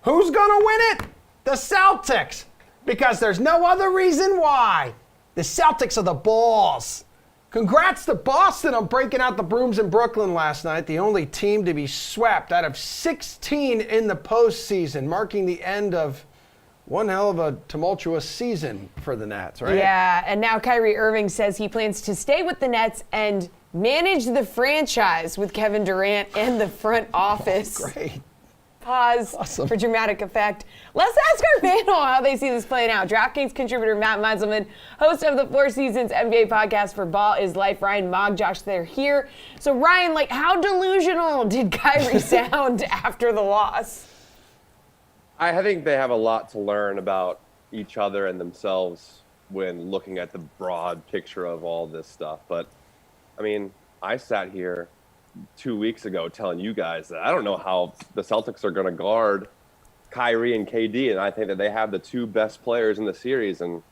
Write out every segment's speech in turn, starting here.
Who's going to win it? The Celtics. Because there's no other reason why. The Celtics are the balls. Congrats to Boston on breaking out the brooms in Brooklyn last night, the only team to be swept out of 16 in the postseason, marking the end of one hell of a tumultuous season for the Nets, right? Yeah, and now Kyrie Irving says he plans to stay with the Nets and manage the franchise with Kevin Durant and the front office. Oh, great. Pause for dramatic effect. Let's ask our panel how they see this playing out. DraftKings contributor Matt Meiselman, host of the Four Seasons NBA podcast for Ball is Life, Ryan Mogjosh, they're here. So Ryan, how delusional did Kyrie sound after the loss? I think they have a lot to learn about each other and themselves when looking at the broad picture of all this stuff. But, I mean, I sat here 2 weeks ago telling you guys that I don't know how the Celtics are going to guard Kyrie and KD, and I think that they have the two best players in the series, and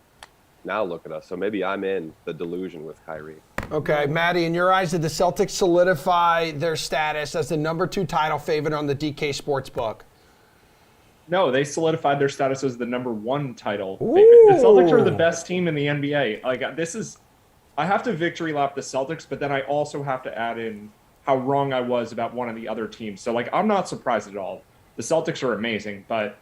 now look at us. So maybe I'm in the delusion with Kyrie. Okay, Maddie, in your eyes, did the Celtics solidify their status as the number 2 title favorite on the DK Sportsbook? No, they solidified their status as the number 1 title favorite. The Celtics are the best team in the NBA. I have to victory lap the Celtics, but then I also have to add in how wrong I was about one of the other teams. So, I'm not surprised at all. The Celtics are amazing, but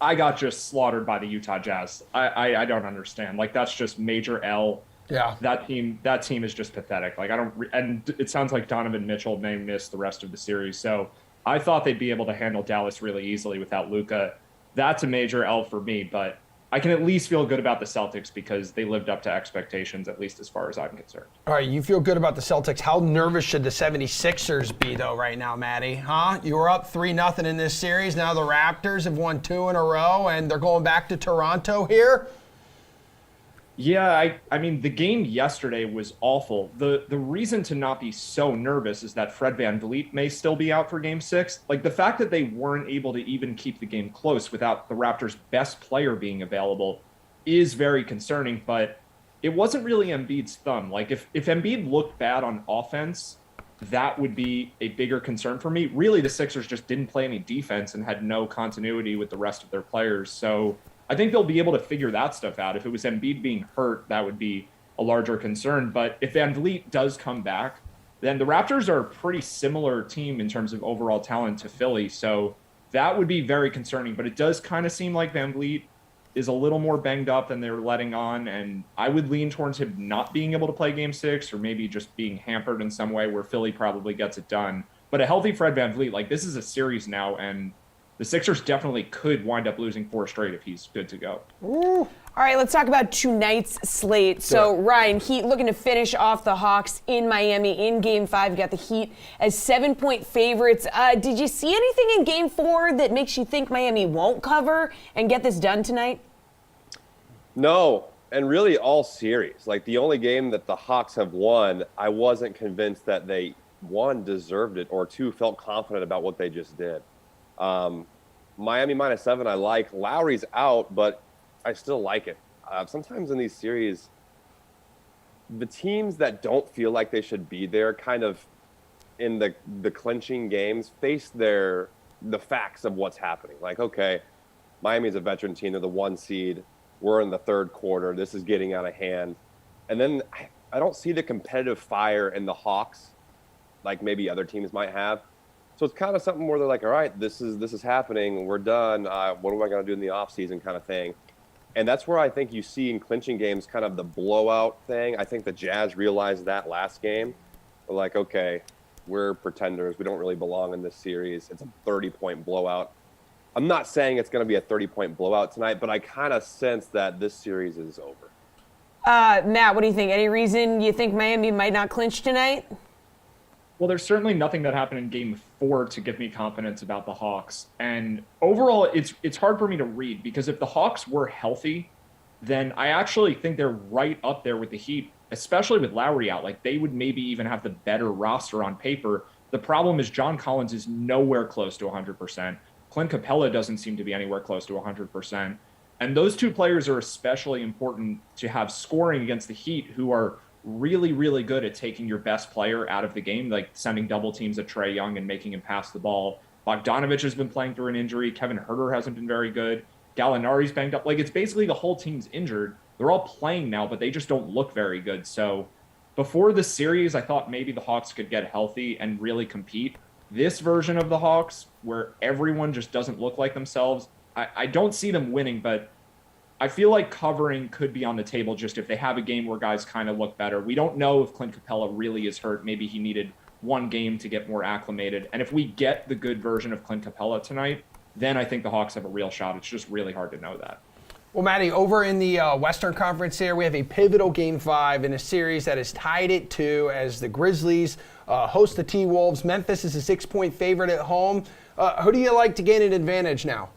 I got just slaughtered by the Utah Jazz. I don't understand. That's just major L. Yeah. That team is just pathetic. And it sounds like Donovan Mitchell may miss the rest of the series. So I thought they'd be able to handle Dallas really easily without Luka. That's a major L for me, but I can at least feel good about the Celtics because they lived up to expectations, at least as far as I'm concerned. All right, you feel good about the Celtics. How nervous should the 76ers be, though, right now, Maddie? Huh? You were up 3-0 in this series. Now the Raptors have won 2 in a row, and they're going back to Toronto here. Yeah, I mean, the game yesterday was awful. The reason to not be so nervous is that Fred VanVleet may still be out for Game 6. The fact that they weren't able to even keep the game close without the Raptors' best player being available is very concerning, but it wasn't really Embiid's thumb. If Embiid looked bad on offense, that would be a bigger concern for me. Really, the Sixers just didn't play any defense and had no continuity with the rest of their players, so I think they'll be able to figure that stuff out. If it was Embiid being hurt, that would be a larger concern. But if VanVleet does come back, then the Raptors are a pretty similar team in terms of overall talent to Philly. So that would be very concerning. But it does kind of seem like VanVleet is a little more banged up than they're letting on. And I would lean towards him not being able to play Game 6 or maybe just being hampered in some way where Philly probably gets it done. But a healthy Fred VanVleet, this is a series now, and the Sixers definitely could wind up losing 4 straight if he's good to go. Ooh. All right, let's talk about tonight's slate. So, Ryan, Heat looking to finish off the Hawks in Miami in Game 5. You got the Heat as 7-point favorites. Did you see anything in Game 4 that makes you think Miami won't cover and get this done tonight? No, and really all series. The only game that the Hawks have won, I wasn't convinced that they, 1, deserved it, or 2, felt confident about what they just did. Miami -7, I like. Lowry's out, but I still like it. Sometimes in these series, the teams that don't feel like they should be there kind of in the clinching games face the facts of what's happening. Okay, Miami's a veteran team. They're the 1 seed. We're in the 3rd quarter. This is getting out of hand. And then I don't see the competitive fire in the Hawks like maybe other teams might have. So it's kind of something where they're like, all right, this is happening. We're done. What am I going to do in the offseason kind of thing? And that's where I think you see in clinching games kind of the blowout thing. I think the Jazz realized that last game. They're like, okay, we're pretenders. We don't really belong in this series. It's a 30-point blowout. I'm not saying it's going to be a 30-point blowout tonight, but I kind of sense that this series is over. Matt, what do you think? Any reason you think Miami might not clinch tonight? Well, there's certainly nothing that happened in Game 4 to give me confidence about the Hawks. And overall, it's hard for me to read because if the Hawks were healthy, then I actually think they're right up there with the Heat, especially with Lowry out. They would maybe even have the better roster on paper. The problem is John Collins is nowhere close to 100%. Clint Capella doesn't seem to be anywhere close to 100%. And those 2 players are especially important to have scoring against the Heat, who are really, really good at taking your best player out of the game, sending double teams at Trae Young and making him pass the ball. Bogdanovich has been playing through an injury. Kevin Huerter hasn't been very good. Gallinari's banged up. Like, it's basically the whole team's injured. They're all playing now, but they just don't look very good. So before the series, I thought maybe the Hawks could get healthy and really compete. This version of the Hawks, where everyone just doesn't look like themselves, I don't see them winning, but I feel like covering could be on the table just if they have a game where guys kind of look better. We don't know if Clint Capella really is hurt. Maybe he needed one game to get more acclimated. And if we get the good version of Clint Capella tonight, then I think the Hawks have a real shot. It's just really hard to know that. Well, Matty, over in the Western Conference here, we have a pivotal Game 5 in a series that is tied at 2 as the Grizzlies host the T-Wolves. Memphis is a 6-point favorite at home. Who do you like to gain an advantage now?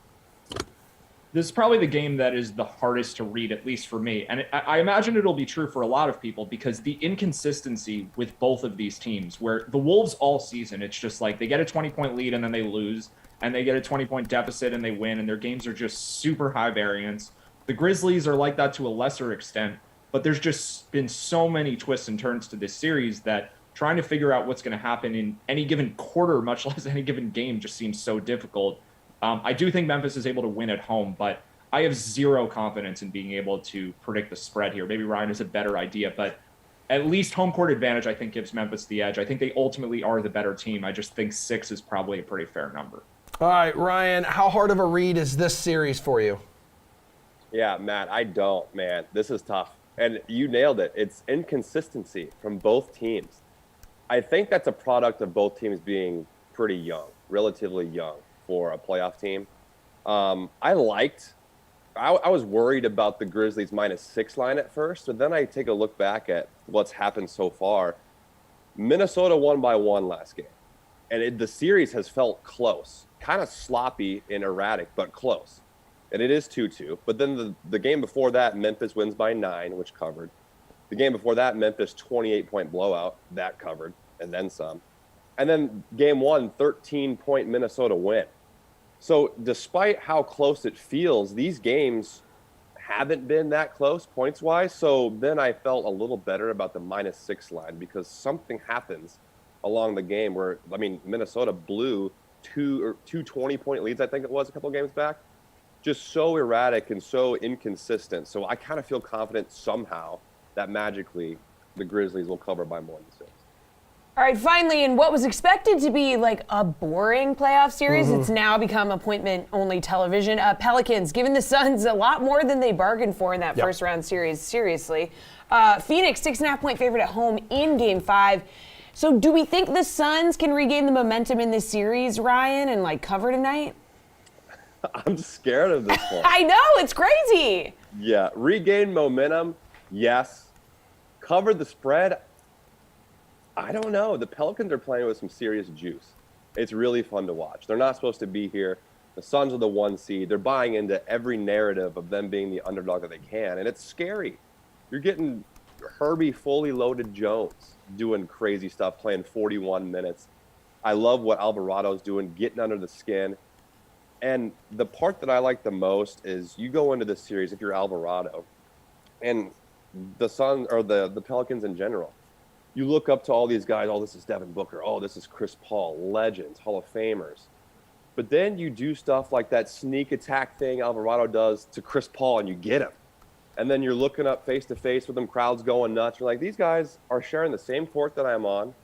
This is probably the game that is the hardest to read, at least for me. And I imagine it'll be true for a lot of people because the inconsistency with both of these teams, where the Wolves all season, it's just like they get a 20-point lead and then they lose, and they get a 20-point deficit and they win, and their games are just super high variance. The Grizzlies are like that to a lesser extent, but there's just been so many twists and turns to this series that trying to figure out what's going to happen in any given quarter, much less any given game, just seems so difficult. I do think Memphis is able to win at home, but I have zero confidence in being able to predict the spread here. Maybe Ryan has a better idea, but at least home court advantage, I think, gives Memphis the edge. I think they ultimately are the better team. I just think 6 is probably a pretty fair number. All right, Ryan, how hard of a read is this series for you? Yeah, Matt, I don't, man. This is tough. And you nailed it. It's inconsistency from both teams. I think that's a product of both teams being pretty young, relatively young for a playoff team. I was worried about the Grizzlies -6 line at first, but then I take a look back at what's happened so far. Minnesota won by 1 last game. And the series has felt close, kind of sloppy and erratic, but close. And it is 2-2. But then the game before that, Memphis wins by 9, which covered. The game before that, Memphis 28-point blowout, that covered, and then some. And then game 1, 13-point Minnesota win. So despite how close it feels, these games haven't been that close points-wise. So then I felt a little better about the -6 line because something happens along the game where, I mean, Minnesota blew two 20-point leads, I think it was, a couple games back. Just so erratic and so inconsistent. So I kind of feel confident somehow that magically the Grizzlies will cover by more than 6. All right, finally, in what was expected to be like a boring playoff series, it's now become appointment-only television. Pelicans giving the Suns a lot more than they bargained for in that first round series, seriously. Phoenix, 6.5-point favorite at home in Game 5. So do we think the Suns can regain the momentum in this series, Ryan, and like cover tonight? I'm scared of this one. I know, it's crazy. Yeah, regain momentum, yes. Cover the spread, I don't know. The Pelicans are playing with some serious juice. It's really fun to watch. They're not supposed to be here. The Suns are the 1 seed. They're buying into every narrative of them being the underdog that they can, and it's scary. You're getting Herbie fully loaded Jones doing crazy stuff, playing 41 minutes. I love what Alvarado's doing, getting under the skin. And the part that I like the most is you go into this series, if you're Alvarado, and the Suns or the Pelicans in general, you look up to all these guys, oh, this is Devin Booker, oh, this is Chris Paul, legends, Hall of Famers. But then you do stuff like that sneak attack thing Alvarado does to Chris Paul, and you get him. And then you're looking up face-to-face with them, crowds going nuts. You're like, these guys are sharing the same court that I'm on,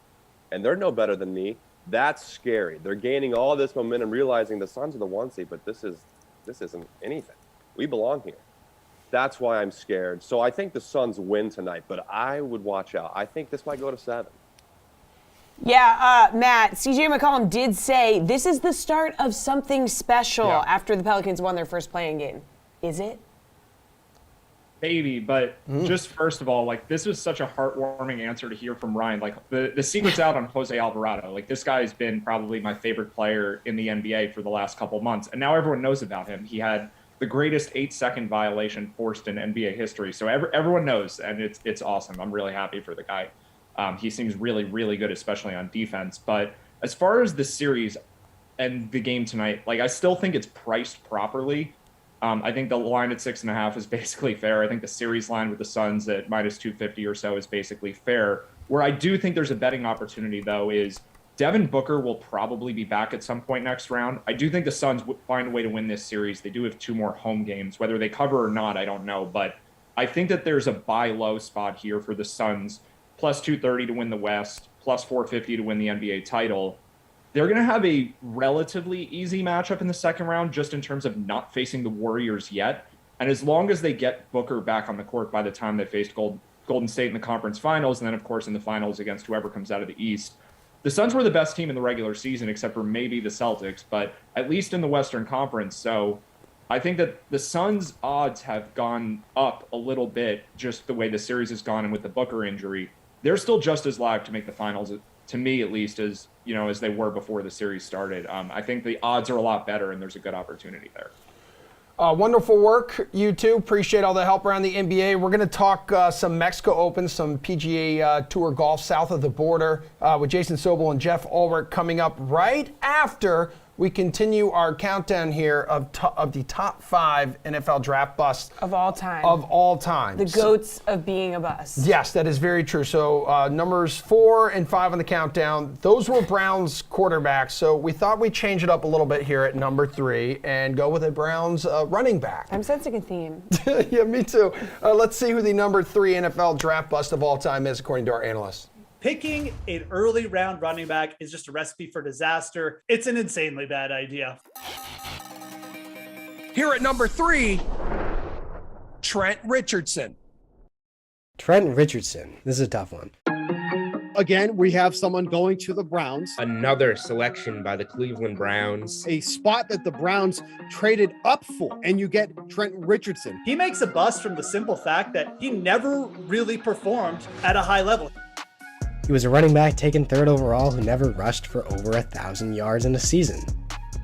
and they're no better than me. That's scary. They're gaining all this momentum, realizing the Suns are the 1 seed, but this isn't anything. We belong here. That's why I'm scared. So I think the Suns win tonight, but I would watch out. I think this might go to 7. Yeah, Matt, CJ McCollum did say this is the start of something special after the Pelicans won their first playing game. Is it? Maybe, but just first of all, like, this was such a heartwarming answer to hear from Ryan. Like, the secret's out on Jose Alvarado. Like, this guy has been probably my favorite player in the NBA for the last couple of months, and now everyone knows about him. He had the greatest 8-second violation forced in NBA history, so everyone knows, and it's awesome. I'm really happy for the guy. He seems really, really good, especially on defense. But as far as the series and the game tonight, like, I still think it's priced properly. I think the line at 6.5 is basically fair. I think the series line with the Suns at -250 or so is basically fair. Where I do think there's a betting opportunity, though, is Devin Booker will probably be back at some point next round. I do think the Suns would find a way to win this series. They do have 2 more home games. Whether they cover or not, I don't know. But I think that there's a buy low spot here for the Suns, plus 230 to win the West, plus 450 to win the NBA title. They're going to have a relatively easy matchup in the second round, just in terms of not facing the Warriors yet. And as long as they get Booker back on the court by the time they faced Golden State in the conference finals, and then, of course, in the finals against whoever comes out of the East, the Suns were the best team in the regular season, except for maybe the Celtics, but at least in the Western Conference. So I think that the Suns' odds have gone up a little bit, just the way the series has gone, and with the Booker injury, they're still just as live to make the finals, to me at least, as they were before the series started. I think the odds are a lot better, and there's a good opportunity there. Wonderful work, you two. Appreciate all the help around the NBA. We're going to talk some Mexico Open, some PGA Tour golf south of the border with Jason Sobel and Jeff Ulrich coming up right after we continue our countdown here of the top 5 NFL draft busts. Of all time. Of all time. The goats of being a bust. Yes, that is very true. So numbers 4 and 5 on the countdown, those were Browns quarterbacks. So we thought we'd change it up a little bit here at number 3 and go with a Browns running back. I'm sensing a theme. Yeah, me too. Let's see who the number 3 NFL draft bust of all time is, according to our analysts. Picking an early round running back is just a recipe for disaster. It's an insanely bad idea. Here at number 3, Trent Richardson. Trent Richardson. This is a tough one. Again, we have someone going to the Browns. Another selection by the Cleveland Browns. A spot that the Browns traded up for, and you get Trent Richardson. He makes a bust from the simple fact that he never really performed at a high level. He was a running back taken 3rd overall who never rushed for over 1,000 yards in a season.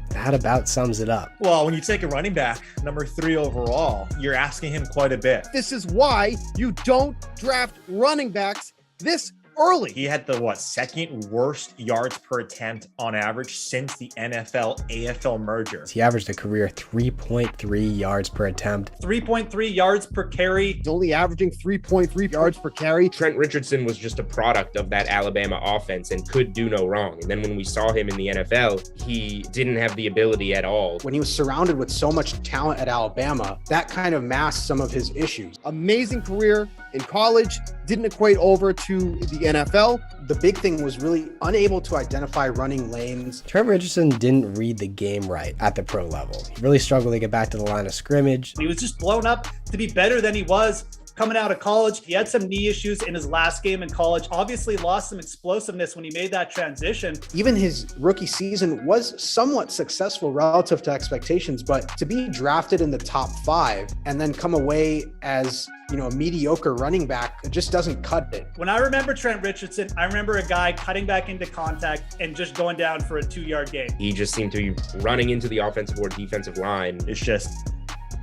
That about sums it up. Well, when you take a running back, number 3 overall, you're asking him quite a bit. This is why you don't draft running backs this early. He had the, second worst yards per attempt on average since the NFL-AFL merger. He averaged a career 3.3 yards per attempt. 3.3 yards per carry. He's only averaging 3.3 yards per carry. Trent Richardson was just a product of that Alabama offense and could do no wrong. And then when we saw him in the NFL, he didn't have the ability at all. When he was surrounded with so much talent at Alabama, that kind of masked some of his issues. Amazing career in college, didn't equate over to the NFL. The big thing was really unable to identify running lanes. Trent Richardson didn't read the game right at the pro level. He really struggled to get back to the line of scrimmage. He was just blown up to be better than he was coming out of college. He had some knee issues in his last game in college. Obviously lost some explosiveness when he made that transition. Even his rookie season was somewhat successful relative to expectations, but to be drafted in the top 5 and then come away as a mediocre running back, it just doesn't cut it. When I remember Trent Richardson, I remember a guy cutting back into contact and just going down for a 2-yard gain. He just seemed to be running into the offensive or defensive line. It's just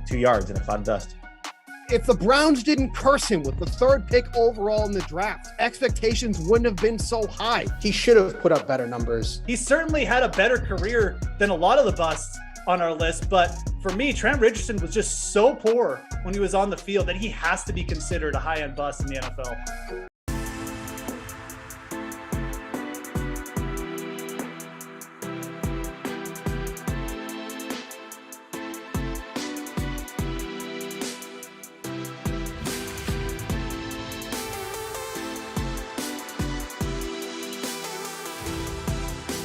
2 yards in a cloud of dust. If the Browns didn't curse him with the 3rd pick overall in the draft, expectations wouldn't have been so high. He should have put up better numbers. He certainly had a better career than a lot of the busts on our list, but for me, Trent Richardson was just so poor when he was on the field that he has to be considered a high-end bust in the NFL.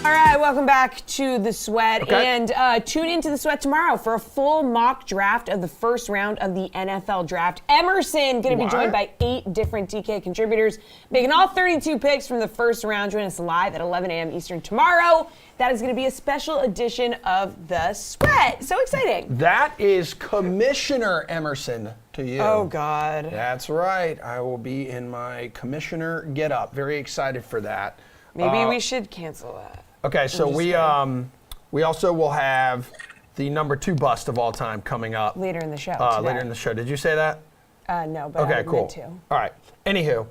All right, welcome back to The Sweat. Okay. And tune into The Sweat tomorrow for a full mock draft of the first round of the NFL draft. Emerson going to be joined by 8 different DK contributors, making all 32 picks from the first round. Join us live at 11 a.m. Eastern tomorrow. That is going to be a special edition of The Sweat. So exciting. That is Commissioner Emerson to you. Oh, God. That's right. I will be in my commissioner getup. Very excited for that. Maybe we should cancel that. Okay, so we also will have the number 2 bust of all time coming up Later in the show. later in the show. Did you say that? No, but Okay, I cool. meant to. All right. Anywho,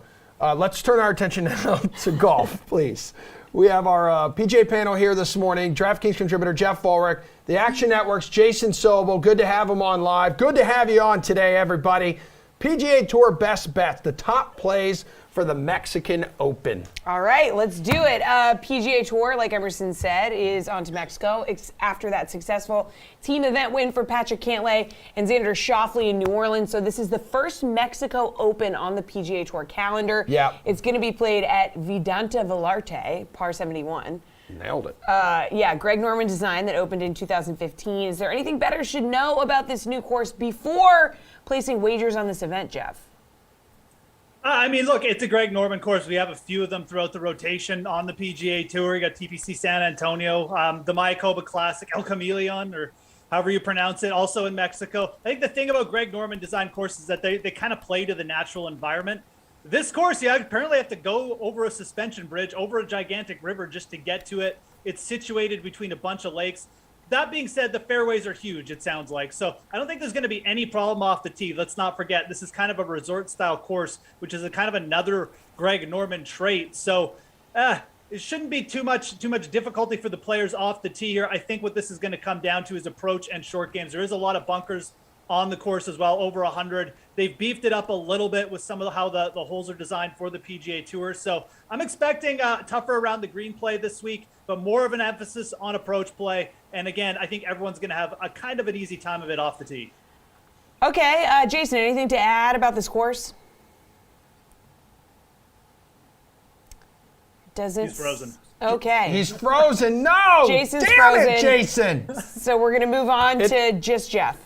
let's turn our attention now to golf, please. We have our PGA panel here this morning. DraftKings contributor Jeff Ulrich, the Action Network's Jason Sobel. Good to have him on live. Good to have you on today, everybody. PGA Tour best bets, the top plays for the Mexican Open. All right, let's do it. PGA Tour, like Emerson said, is on to Mexico after that successful team event win for Patrick Cantlay and Xander Schauffele in New Orleans. So this is the first Mexico Open on the PGA Tour calendar. Yeah. It's going to be played at Vidanta Vallarta, par 71. Nailed it. Yeah, Greg Norman design that opened in 2015. Is there anything better should know about this new course before placing wagers on this event, Jeff? I mean, look, it's a Greg Norman course. We have a few of them throughout the rotation on the PGA Tour. You got TPC San Antonio, the Mayakoba Classic, El Chameleon, or however you pronounce it, also in Mexico. I think the thing about Greg Norman design courses is that they kind of play to the natural environment. This course, you apparently have to go over a suspension bridge, over a gigantic river just to get to it. It's situated between a bunch of lakes. That being said, the fairways are huge, it sounds like. So I don't think there's going to be any problem off the tee. Let's not forget, this is kind of a resort-style course, which is a kind of another Greg Norman trait. So it shouldn't be too much difficulty for the players off the tee here. I think what this is going to come down to is approach and short games. There is a lot of bunkers on the course as well, over 100. They've beefed it up a little bit with some of how the holes are designed for the PGA Tour. So I'm expecting tougher around the green play this week, but more of an emphasis on approach play. And again, I think everyone's going to have a kind of an easy time of it off the tee. Okay, Jason, anything to add about this course? He's frozen. Okay. He's frozen. No! Jason's Damn frozen. it, Jason! So we're going to move on to Just Jeff.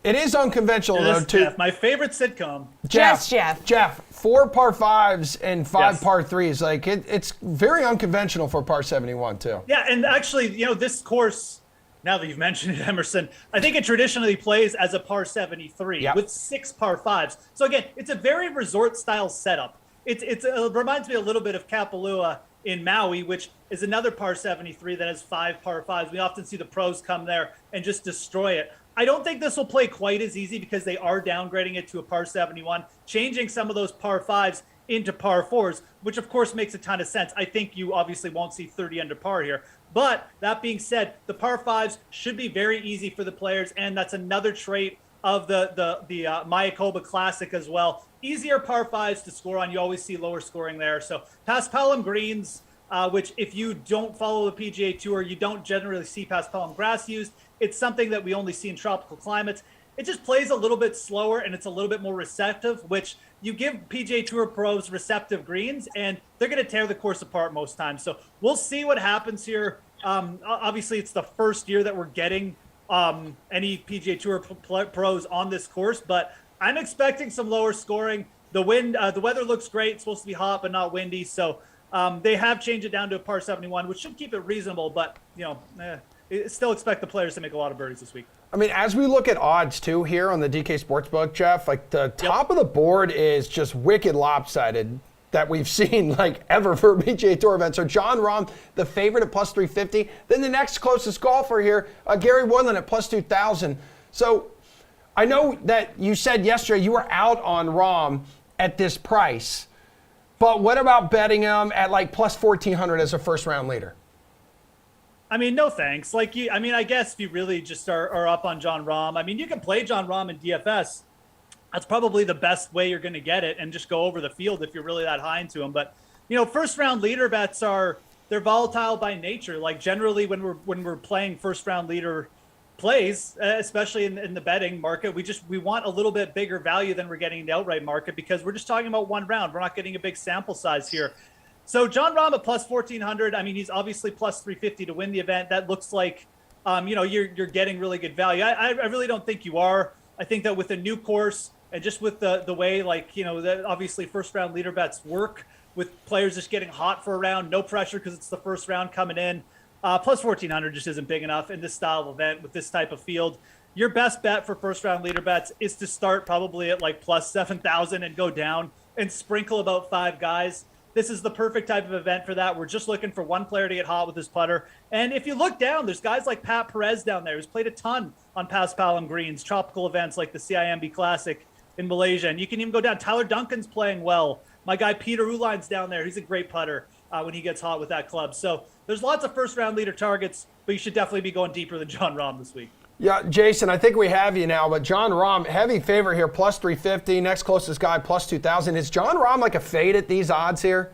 It is unconventional, It though, is too. Jeff, my favorite sitcom. Just Jeff. Jeff, 4 par 5s and 5 Yes. par 3s. Like, it's very unconventional for par 71, too. Yeah, and actually, this course, now that you've mentioned it, Emerson, I think it traditionally plays as a par 73 Yep. with 6 par 5s. So again, it's a very resort-style setup. It reminds me a little bit of Kapalua in Maui, which is another par 73 that has 5 par 5s. We often see the pros come there and just destroy it. I don't think this will play quite as easy because they are downgrading it to a par 71, changing some of those par 5s into par 4s, which of course makes a ton of sense. I think you obviously won't see 30 under par here. But that being said, the par 5s should be very easy for the players, and that's another trait of the Mayakoba Classic as well. Easier par 5s to score on. You always see lower scoring there. So Paspalum greens, which if you don't follow the PGA Tour, you don't generally see Paspalum grass used. It's something that we only see in tropical climates. It just plays a little bit slower and it's a little bit more receptive, which you give PGA Tour pros receptive greens and they're going to tear the course apart most times. So we'll see what happens here. Obviously, it's the first year that we're getting any PGA Tour pros on this course, but I'm expecting some lower scoring. The weather looks great. It's supposed to be hot, but not windy. So they have changed it down to a par 71, which should keep it reasonable, but still expect the players to make a lot of birdies this week. I mean, as we look at odds, too, here on the DK Sportsbook, Jeff, like the top of the board is just wicked lopsided that we've seen, like, ever for a PGA Tour event. So John Rahm, the favorite at plus 350. Then the next closest golfer here, Gary Woodland at plus 2,000. So I know that you said yesterday you were out on Rahm at this price, but what about betting him at like plus 1,400 as a first-round leader? I mean, no thanks. I guess if you really just are up on John Rahm, I mean, you can play John Rahm in DFS. That's probably the best way you're going to get it and just go over the field if you're really that high into him. But, first-round leader bets they're volatile by nature. Like generally when we're playing first-round leader plays, especially in the betting market, we want a little bit bigger value than we're getting in the outright market because we're just talking about one round. We're not getting a big sample size here. So John Rahm at plus 1,400. I mean, he's obviously plus 350 to win the event. That looks like, you're getting really good value. I really don't think you are. I think that with a new course and just with the way, that obviously first round leader bets work with players just getting hot for a round, no pressure because it's the first round coming in. Plus 1,400 just isn't big enough in this style of event with this type of field. Your best bet for first round leader bets is to start probably at like plus 7,000 and go down and sprinkle about 5 guys. This is the perfect type of event for that. We're just looking for one player to get hot with his putter. And if you look down, there's guys like Pat Perez down there who's played a ton on Paspalum greens, tropical events like the CIMB Classic in Malaysia. And you can even go down. Tyler Duncan's playing well. My guy Peter Uline's down there. He's a great putter when he gets hot with that club. So there's lots of first-round leader targets, but you should definitely be going deeper than John Rahm this week. Yeah, Jason, I think we have you now, but Jon Rahm, heavy favorite here, plus 350. Next closest guy, plus 2,000. Is Jon Rahm like a fade at these odds here?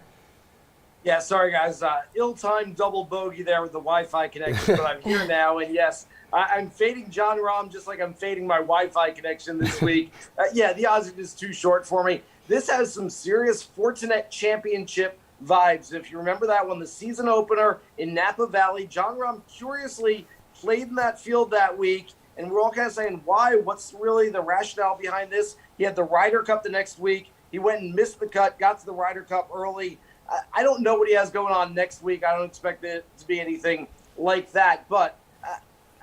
Yeah, sorry, guys. Ill-timed double bogey there with the Wi-Fi connection, but I'm here now. And yes, I'm fading Jon Rahm just like I'm fading my Wi-Fi connection this week. Yeah, the odds are just too short for me. This has some serious Fortinet Championship vibes. If you remember that one, the season opener in Napa Valley, Jon Rahm curiously played in that field that week, and we're all kind of saying, why? What's really the rationale behind this? He had the Ryder Cup the next week. He went and missed the cut, got to the Ryder Cup early. I don't know what he has going on next week. I don't expect it to be anything like that, but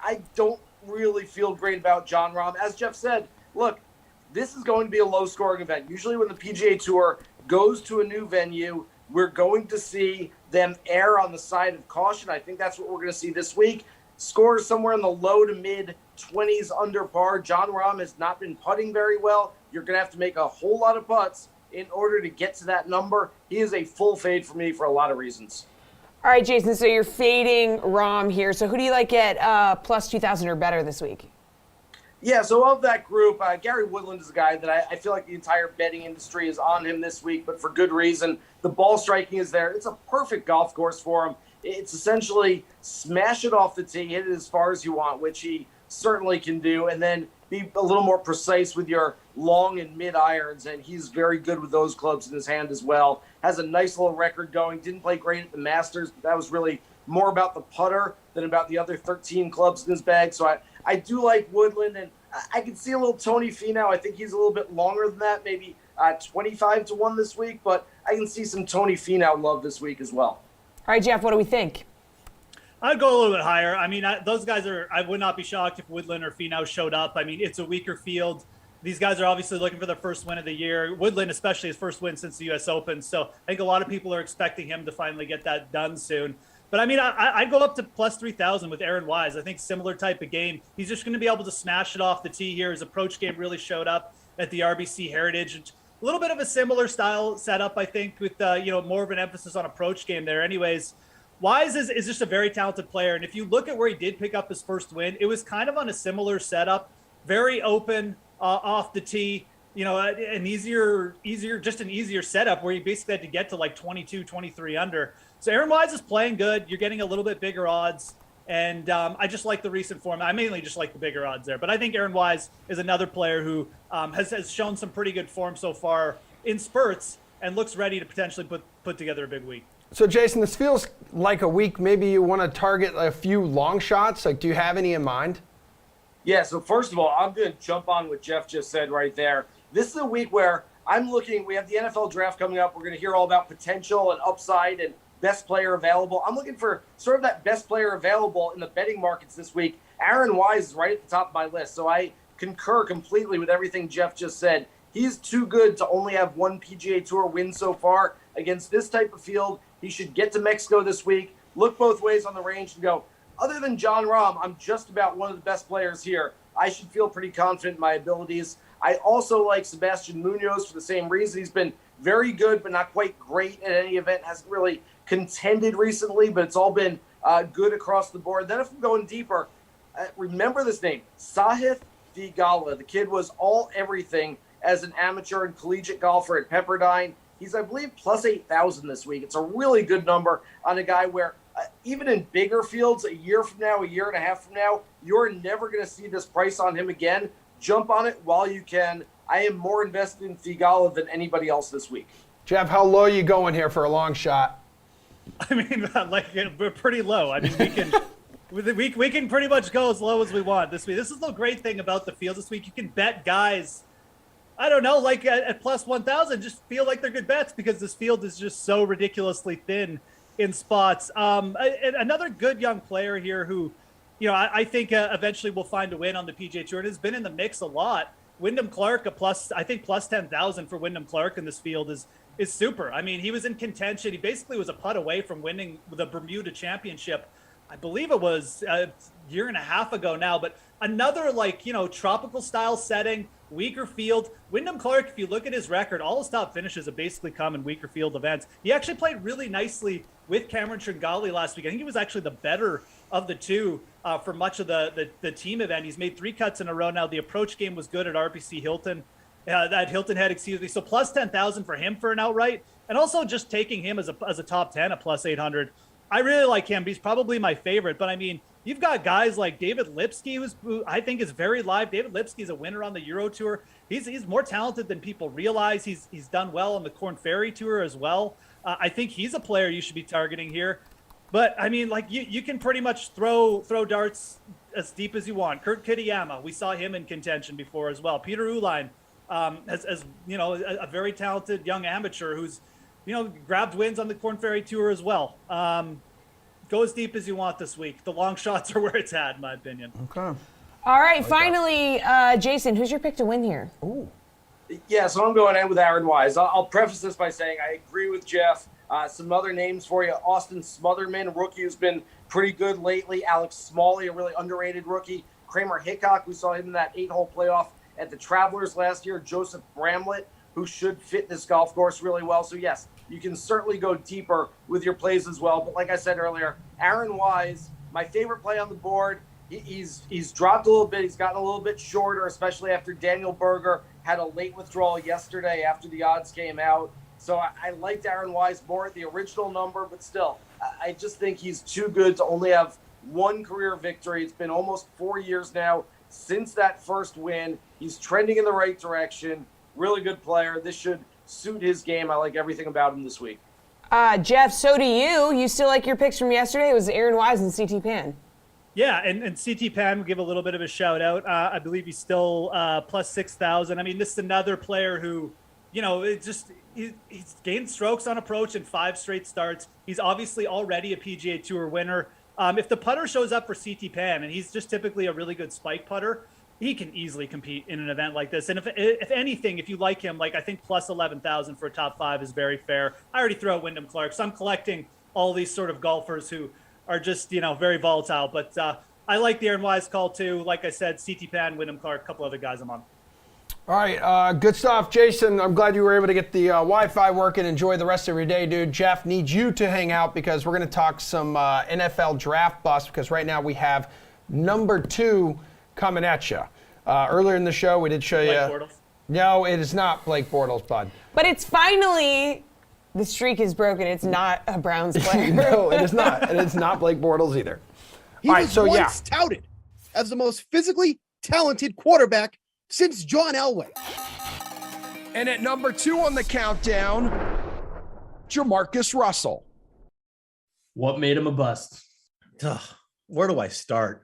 I don't really feel great about Jon Rahm. As Jeff said, look, this is going to be a low-scoring event. Usually when the PGA Tour goes to a new venue, we're going to see them err on the side of caution. I think that's what we're going to see this week. Scores somewhere in the low to mid 20s under par. Jon Rahm has not been putting very well. You're going to have to make a whole lot of putts in order to get to that number. He is a full fade for me for a lot of reasons. All right, Jason, so you're fading Rahm here. So who do you like at plus 2,000 or better this week? Yeah, so of that group, Gary Woodland is a guy that I feel like the entire betting industry is on him this week, but for good reason. The ball striking is there. It's a perfect golf course for him. It's essentially smash it off the tee, hit it as far as you want, which he certainly can do, and then be a little more precise with your long and mid irons, and he's very good with those clubs in his hand as well. Has a nice little record going. Didn't play great at the Masters, but that was really more about the putter than about the other 13 clubs in his bag. So I do like Woodland, and I can see a little Tony Finau. I think he's a little bit longer than that, maybe 25 to 1 this week, but I can see some Tony Finau love this week as well. All right, Jeff, what do we think? I'd go a little bit higher. I mean, those guys are – I would not be shocked if Woodland or Finau showed up. I mean, it's a weaker field. These guys are obviously looking for their first win of the year. Woodland especially his first win since the U.S. Open. So I think a lot of people are expecting him to finally get that done soon. But, I mean, I'd go up to plus 3,000 with Aaron Wise. I think similar type of game. He's just going to be able to smash it off the tee here. His approach game really showed up at the RBC Heritage. A little bit of a similar style setup, I think, with, more of an emphasis on approach game there. Anyways, Wise is just a very talented player. And if you look at where he did pick up his first win, it was kind of on a similar setup, very open off the tee, an easier setup where you basically had to get to like 22, 23 under. So Aaron Wise is playing good. You're getting a little bit bigger odds. And I just like the recent form. I mainly just like the bigger odds there. But I think Aaron Wise is another player who has shown some pretty good form so far in spurts and looks ready to potentially put together a big week. So, Jason, this feels like a week maybe you want to target a few long shots. Like, do you have any in mind? Yeah, so first of all, I'm going to jump on what Jeff just said right there. This is a week where I'm looking – we have the NFL draft coming up. We're going to hear all about potential and upside and best player available. I'm looking for sort of that best player available in the betting markets this week. Aaron Wise is right at the top of my list, so I concur completely with everything Jeff just said. He's too good to only have one PGA Tour win so far. Against this type of field, he should get to Mexico this week, look both ways on the range and go, other than Jon Rahm, I'm just about one of the best players here. I should feel pretty confident in my abilities. I also like Sebastian Munoz for the same reason. He's been very good, but not quite great at any event. Hasn't really contended recently, but it's all been good across the board. Then if I'm going deeper, remember this name, Sahith Theegala. The kid was all everything as an amateur and collegiate golfer at Pepperdine. He's, I believe, plus 8,000 this week. It's a really good number on a guy where even in bigger fields, a year from now, a year and a half from now, you're never going to see this price on him again. Jump on it while you can. I am more invested in Theegala than anybody else this week. Jeff, how low are you going here for a long shot? I mean, we're pretty low. I mean, we can pretty much go as low as we want this week. This is the great thing about the field this week. You can bet guys, I don't know, like at plus 1,000, just feel like they're good bets because this field is just so ridiculously thin in spots. Another good young player here who, I think eventually will find a win on the PGA Tour and has been in the mix a lot. Windham Clark, plus 10,000 for Windham Clark in this field is super. I mean, he was in contention. He basically was a putt away from winning the Bermuda Championship. I believe it was a year and a half ago now, but another tropical style setting, weaker field. Windham Clark, if you look at his record, all his top finishes have basically come in weaker field events. He actually played really nicely with Cameron Tringali last week. I think he was actually the better of the two for much of the team event. He's made 3 cuts in a row now. The approach game was good at RBC Hilton. At Hilton Head, excuse me. So plus 10,000 for him for an outright. And also just taking him as a top 10 at plus 800. I really like him. He's probably my favorite. But I mean, you've got guys like David Lipsky, who I think is very live. David Lipsky is a winner on the Euro Tour. He's more talented than people realize. He's done well on the Korn Ferry Tour as well. I think he's a player you should be targeting here. But I mean, like you can pretty much throw darts as deep as you want. Kurt Kitayama, we saw him in contention before as well. Peter Uihlein, as you know, a very talented young amateur who's, grabbed wins on the Korn Ferry Tour as well. Go as deep as you want this week. The long shots are where it's at, in my opinion. Okay. All right, finally, Jason, who's your pick to win here? Ooh. Yeah, so I'm going in with Aaron Wise. I'll preface this by saying I agree with Jeff. Some other names for you. Austin Smotherman, rookie who's been pretty good lately. Alex Smalley, a really underrated rookie. Kramer Hickok, we saw him in that 8-hole playoff at the Travelers last year. Joseph Bramlett, who should fit this golf course really well. So, yes, you can certainly go deeper with your plays as well. But like I said earlier, Aaron Wise, my favorite play on the board. He's dropped a little bit. He's gotten a little bit shorter, especially after Daniel Berger had a late withdrawal yesterday after the odds came out. So I liked Aaron Wise more at the original number, but still, I just think he's too good to only have one career victory. It's been almost 4 years now since that first win. He's trending in the right direction. Really good player. This should suit his game. I like everything about him this week. Jeff, so do you. You still like your picks from yesterday? It was Aaron Wise and CT Pan. Yeah, and CT Pan will give a little bit of a shout out. I believe he's still plus 6,000. I mean, this is another player who, he's gained strokes on approach in 5 straight starts. He's obviously already a PGA Tour winner. If the putter shows up for CT Pan, and he's just typically a really good spike putter, he can easily compete in an event like this. And if anything, if you like him, I think plus 11,000 for a top 5 is very fair. I already throw out Windham Clark, so I'm collecting all these sort of golfers who are just, very volatile. But I like the Aaron Wise call too. Like I said, CT Pan, Windham Clark, a couple other guys I'm on. All right, good stuff. Jason, I'm glad you were able to get the Wi-Fi working. Enjoy the rest of your day, dude. Jeff needs you to hang out because we're going to talk some NFL draft bust because right now we have number 2 coming at you. Earlier in the show, we did show you. Bortles? No, it is not Blake Bortles, bud. But it's finally, the streak is broken. It's not a Browns player. No, it is not. And it's not Blake Bortles either. He All right, was so once touted as the most physically talented quarterback since John Elway. And at number 2 on the countdown, Jamarcus Russell. What made him a bust? Ugh, where do I start?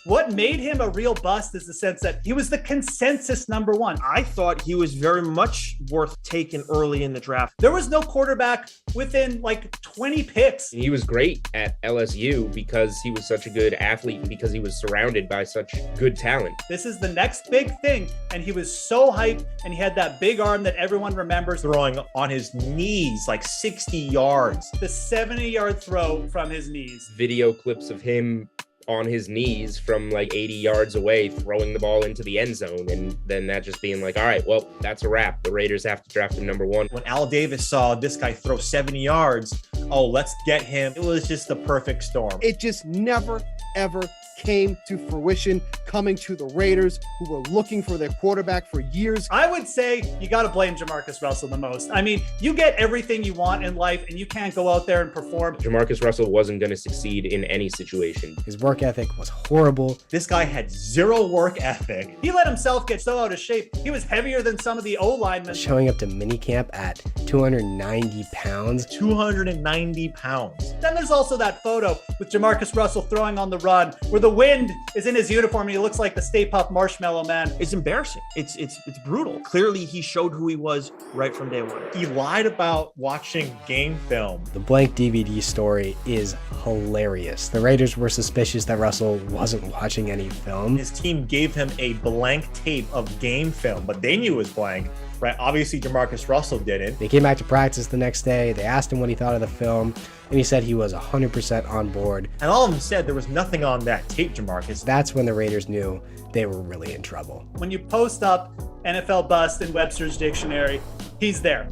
What made him a real bust is the sense that he was the consensus number 1. I thought he was very much worth taking early in the draft. There was no quarterback within 20 picks. He was great at LSU because he was such a good athlete and because he was surrounded by such good talent. This is the next big thing, and he was so hyped, and he had that big arm that everyone remembers. Throwing on his knees 60 yards. The 70-yard throw from his knees. Video clips of him on his knees from 80 yards away, throwing the ball into the end zone, and then that just being all right, well, that's a wrap. The Raiders have to draft him number 1. When Al Davis saw this guy throw 70 yards, let's get him. It was just the perfect storm. It just never, ever came to fruition, coming to the Raiders, who were looking for their quarterback for years. I would say you got to blame Jamarcus Russell the most. I mean, you get everything you want in life, and you can't go out there and perform. Jamarcus Russell wasn't going to succeed in any situation. His work ethic was horrible. This guy had zero work ethic. He let himself get so out of shape. He was heavier than some of the O-linemen. Showing up to minicamp at 290 pounds. 290 pounds. Then there's also that photo with Jamarcus Russell throwing on the run where the wind is in his uniform and he looks like the Stay Puft Marshmallow Man. It's embarrassing. It's brutal. Clearly, he showed who he was right from day 1. He lied about watching game film. The blank DVD story is hilarious. The Raiders were suspicious that Russell wasn't watching any film. His team gave him a blank tape of game film, but they knew it was blank. Right? Obviously, Jamarcus Russell didn't. They came back to practice the next day. They asked him what he thought of the film, and he said he was 100% on board. And all of them said there was nothing on that tape, Jamarcus. That's when the Raiders knew they were really in trouble. When you post up NFL bust in Webster's dictionary, he's there.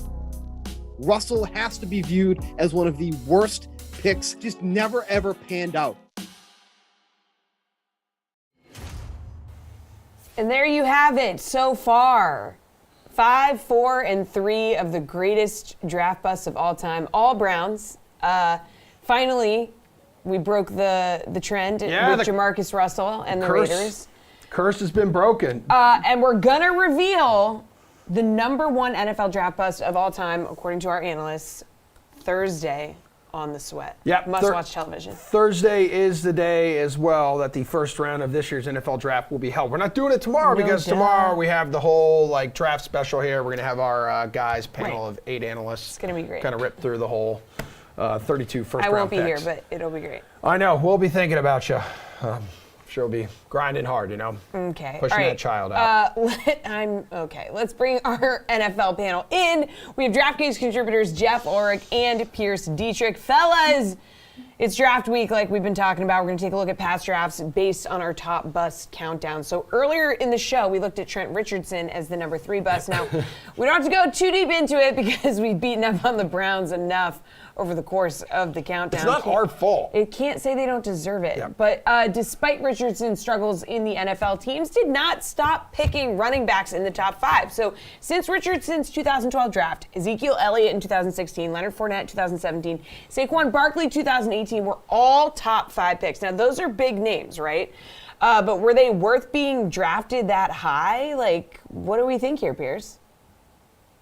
Russell has to be viewed as one of the worst picks, just never ever panned out. And there you have it so far. 5, 4, and 3 of the greatest draft busts of all time. All Browns. Finally, we broke the trend with Jamarcus Russell and the Raiders. Curse has been broken. And we're going to reveal the number 1 NFL draft bust of all time, according to our analysts, Thursday on The Sweat. Yep. Must-watch television. Thursday is the day as well that the first round of this year's NFL draft will be held. We're not doing it tomorrow because tomorrow we have the whole draft special here. We're going to have our guys panel of 8 analysts. It's going to be great. Kind of rip through the whole 32 first round picks. I won't be here, but it'll be great. I know. We'll be thinking about you. Sure will be grinding hard, Okay. Pushing that child out. Let's bring our NFL panel in. We have DraftKings contributors Jeff Ulrich and Pierce Dietrich. Fellas, it's draft week like we've been talking about. We're going to take a look at past drafts based on our top bust countdown. So earlier in the show, we looked at Trent Richardson as the number 3 bust. Now, we don't have to go too deep into it because we've beaten up on the Browns enough over the course of the countdown. It's not our fault. It can't say they don't deserve it. Yep. But despite Richardson's struggles in the NFL, teams did not stop picking running backs in the top 5. So since Richardson's 2012 draft, Ezekiel Elliott in 2016, Leonard Fournette 2017, Saquon Barkley 2018 were all top 5 picks. Now, those are big names, right? But were they worth being drafted that high? What do we think here, Pierce?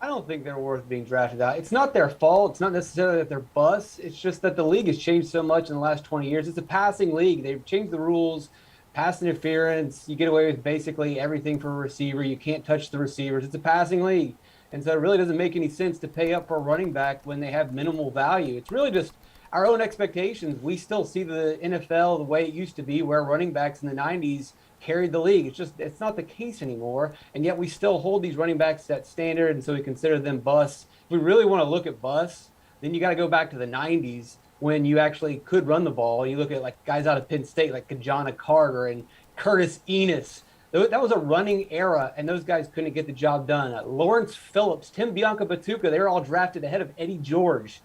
I don't think they're worth being drafted out. It's not their fault. It's not necessarily that they're busts. It's just that the league has changed so much in the last 20 years. It's a passing league. They've changed the rules, pass interference. You get away with basically everything for a receiver. You can't touch the receivers. It's a passing league. And so it really doesn't make any sense to pay up for a running back when they have minimal value. It's really just our own expectations. We still see the NFL the way it used to be, where running backs in the 90s carried the league. It's not the case anymore, and yet we still hold these running backs at standard, and so we consider them busts. If we really want to look at busts, then you got to go back to the 90s when you actually could run the ball. You look at guys out of Penn State like Giordano Carter and Curtis Enos. That was a running era, and those guys couldn't get the job done. Lawrence Phillips, Tim Bianca-Batuka, they were all drafted ahead of Eddie George.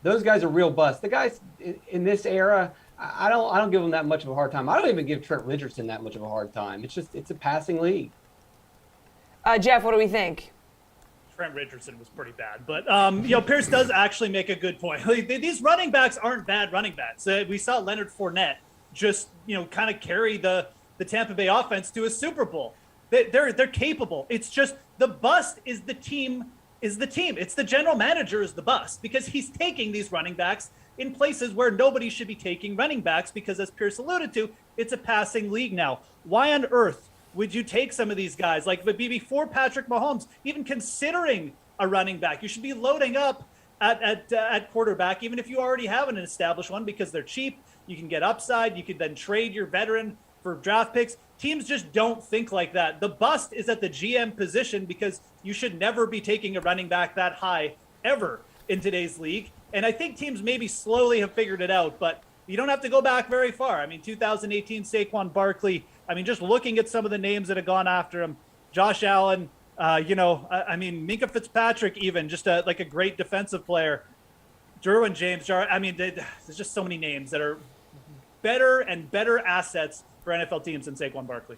Those guys are real busts. The guys in this era, I don't give them that much of a hard time. I don't even give Trent Richardson that much of a hard time. It's a passing league. Jeff, what do we think? Trent Richardson was pretty bad, but Pierce does actually make a good point. These running backs aren't bad running backs. We saw Leonard Fournette just kind of carry the Tampa Bay offense to a Super Bowl. They're capable. It's just the bust is the team. It's the general manager is the bust because he's taking these running backs in places where nobody should be taking running backs because, as Pierce alluded to, it's a passing league now. Why on earth would you take some of these guys before Patrick Mahomes even considering a running back? You should be loading up at quarterback, even if you already have an established one, because they're cheap. You can get upside. You could then trade your veteran for draft picks. Teams just don't think like that. The bust is at the GM position because you should never be taking a running back that high ever in today's league. And I think teams maybe slowly have figured it out, but you don't have to go back very far. 2018 Saquon Barkley. Just looking at some of the names that have gone after him, Josh Allen, Minka Fitzpatrick, even just a great defensive player. Derwin James, there's just so many names that are better and better assets for NFL teams than Saquon Barkley.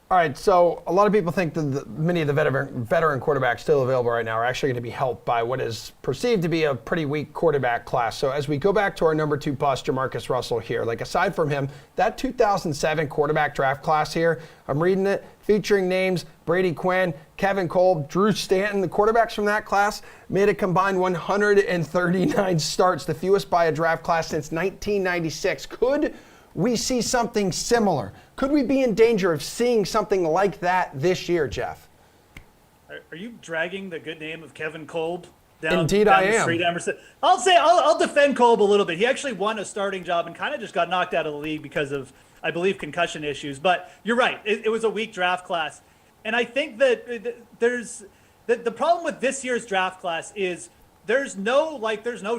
All right, so a lot of people think that many of the veteran quarterbacks still available right now are actually going to be helped by what is perceived to be a pretty weak quarterback class. So as we go back to our number 2 bust, Jamarcus Russell here, aside from him, that 2007 quarterback draft class here, I'm reading it, featuring names Brady Quinn, Kevin Kolb, Drew Stanton. The quarterbacks from that class made a combined 139 starts, the fewest by a draft class since 1996. Could we see something similar? Could we be in danger of seeing something like that this year, Jeff? Are you dragging the good name of Kevin Kolb down Indeed, I the am. street, Emerson? I'll defend Kolb a little bit. He actually won a starting job and kind of just got knocked out of the league because of, I believe, concussion issues. But you're right. It was a weak draft class. And I think that there's the problem with this year's draft class is there's no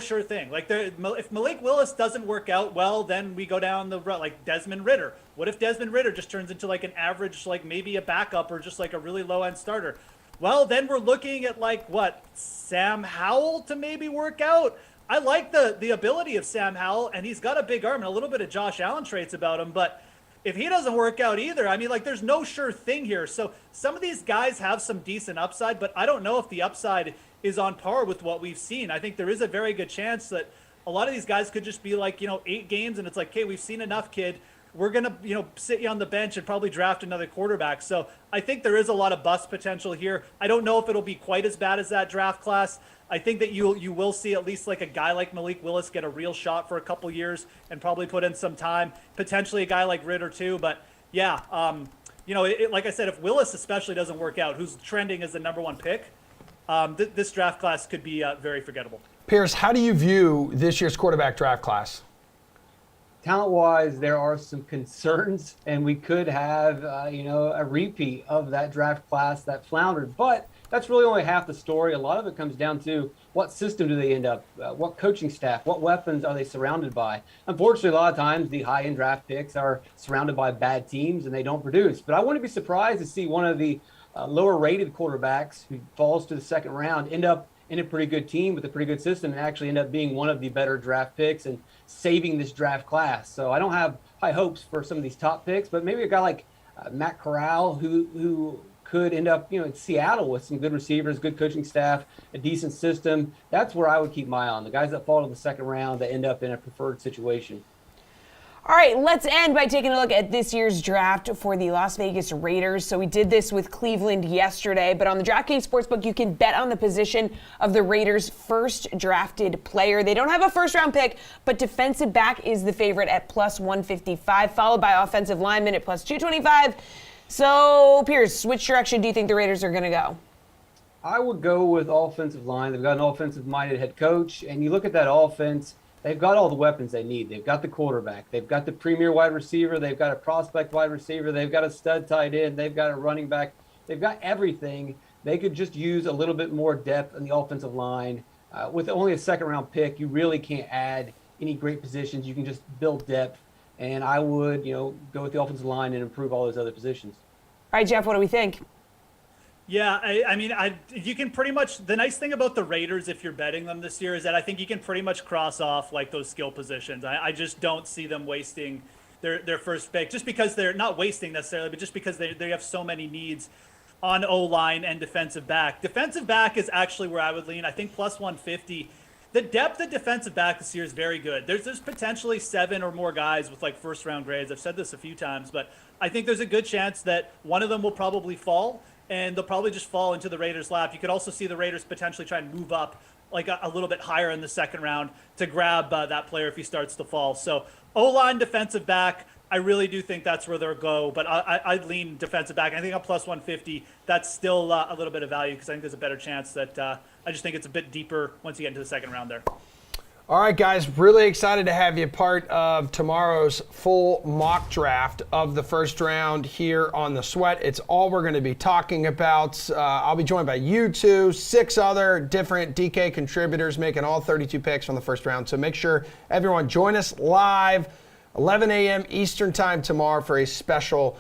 sure thing. If Malik Willis doesn't work out well, then we go down the road, like Desmond Ridder. What if Desmond Ridder just turns into an average, maybe a backup or just a really low end starter? Well, then we're looking at Sam Howell to maybe work out. I like the ability of Sam Howell, and he's got a big arm and a little bit of Josh Allen traits about him, but if he doesn't work out either, I mean, like, there's no sure thing here. So some of these guys have some decent upside, but I don't know if the upside is on par with what we've seen. I think there is a very good chance that a lot of these guys could just be like, 8 games, and it's like, okay, we've seen enough, kid. We're going to, sit you on the bench and probably draft another quarterback. So I think there is a lot of bust potential here. I don't know if it'll be quite as bad as that draft class. I think that you will see at least like a guy like Malik Willis get a real shot for a couple years and probably put in some time. Potentially a guy like Ritter too. But yeah, like I said, if Willis especially doesn't work out, who's trending as the number 1 pick, this draft class could be very forgettable. Pierce, how do you view this year's quarterback draft class? Talent-wise, there are some concerns, and we could have, a repeat of that draft class that floundered. But that's really only half the story. A lot of it comes down to what system do they end up, what coaching staff, what weapons are they surrounded by. Unfortunately, a lot of times the high-end draft picks are surrounded by bad teams, and they don't produce. But I wouldn't be surprised to see one of the lower-rated quarterbacks who falls to the second round end up in a pretty good team with a pretty good system and actually end up being one of the better draft picks and saving this draft class. So I don't have high hopes for some of these top picks, but maybe a guy like Matt Corral who could end up, in Seattle with some good receivers, good coaching staff, a decent system. That's where I would keep my eye on, the guys that fall to the second round that end up in a preferred situation. All right, let's end by taking a look at this year's draft for the Las Vegas Raiders. So we did this with Cleveland yesterday, but on the DraftKings Sportsbook, you can bet on the position of the Raiders' first drafted player. They don't have a first-round pick, but defensive back is the favorite at plus 155, followed by offensive lineman at plus 225. So, Pierce, which direction do you think the Raiders are going to go? I would go with offensive line. They've got an offensive-minded head coach, and you look at that offense, they've got all the weapons they need. They've got the quarterback. They've got the premier wide receiver. They've got a prospect wide receiver. They've got a stud tight end. They've got a running back. They've got everything. They could just use a little bit more depth in the offensive line. With only a second-round pick, you really can't add any great positions. You can just build depth. And I would, go with the offensive line and improve all those other positions. All right, Jeff, what do we think? Yeah, I mean, you can pretty much, the nice thing about the Raiders, if you're betting them this year, is that I think you can pretty much cross off like those skill positions. I just don't see them wasting their first pick, just because they're not wasting necessarily, but just because they have so many needs on O-line and defensive back. Defensive back is actually where I would lean. I think plus 150. The depth of defensive back this year is very good. There's potentially 7 or more guys with like first round grades. I've said this a few times, but I think there's a good chance that one of them will probably fall, and they'll probably just fall into the Raiders' lap. You could also see the Raiders potentially try and move up like a little bit higher in the second round to grab that player if he starts to fall. So O-line, defensive back, I really do think that's where they'll go, but I'd lean defensive back. I think on plus 150, that's still a little bit of value because I think there's a better chance that I just think it's a bit deeper once you get into the second round there. All right, guys, really excited to have you part of tomorrow's full mock draft of the first round here on The Sweat. It's all we're going to be talking about. I'll be joined by you two, 6 other different DK contributors making all 32 picks from the first round. So make sure everyone join us live 11 a.m. Eastern time tomorrow for a special